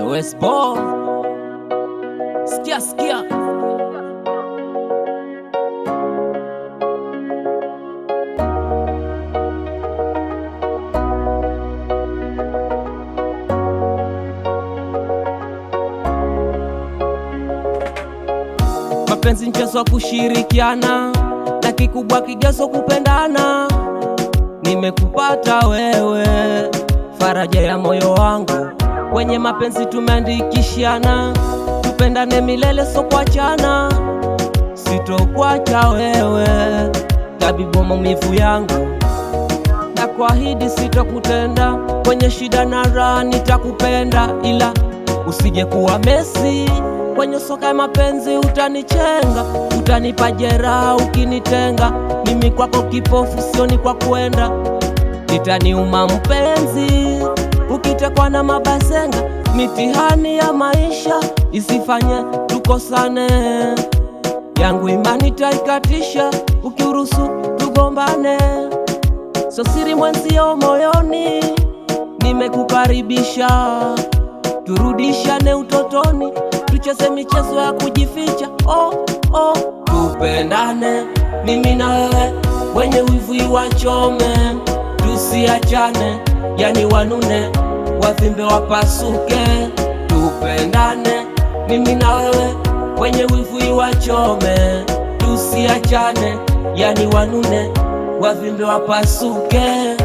Westball, sikia mapenzi mchezo wa kushirikiana, na kikubwa kigezo kupendana. Nimekupata wewe, faraja ya moyo wangu, kwenye mapenzi tumeandikishana, tupendane milele so kuachana. Sitokuacha wewe, tabibu maumivu yangu, na kuahidi sitokutenda, kwenye shida na raha nitakupenda, ila usije kuwa Messi kwenye soka ya mapenzi. Utanichenga, utanipa jeraha ukinitenga, mimi kwako kipofu sioni kwa kwenda. Itaniuma mpenzi ukitekwa na mabazenga, mitihani ya maisha isifanye tukosane. Yangu imani taikatisha ukiruhusu tugombane, so siri mwenzio moyoni nimekukaribisha. Turudishane utotoni, tucheze michezo ya kujificha. Tupendane mimi na wewe, wenye wivu iwachome, tusiachane, yani wanune, wavimbe wapasuke. Tupendane mimi na wewe, wenye wivu iwachome, tusiachane, yani wanune, wavimbe wapasuke.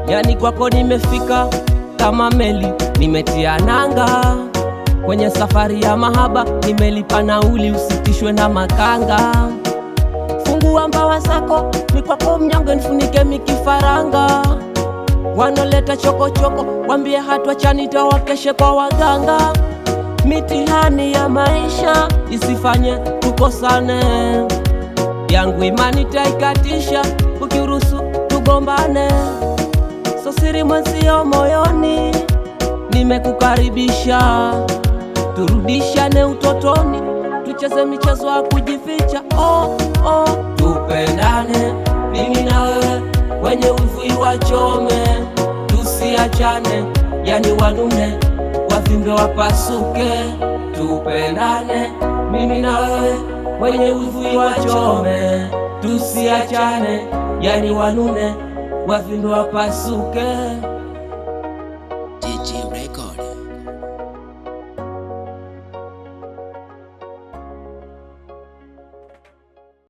Yani kwako nimefika kama meli, nimetia nanga kwenye safari ya mahaba, nimelipa nauli, usitishwe na makanga. Fungua mbawa zako, ni kwako mnyonge, nifunike mikifaranga. Wanoleta chokochoko, wambie hatuachani, tawakeshe kwa waganga. Mitihani ya maisha isifanye tukosane, yangu imani taikatisha ukiruhusu tugombane. So siri mwenzio moyoni nimekukaribisha, turudishane utotoni, tucheze michezo ya kujificha. Tupendane mimi na wewe, wenye wivu iwachome, tusiachane, yani wanune, wavimbe wapasuke. Tupendane mimi na wewe, wenye wivu iwachome, tusiachane, yani wanune, wavimbe wapasuke.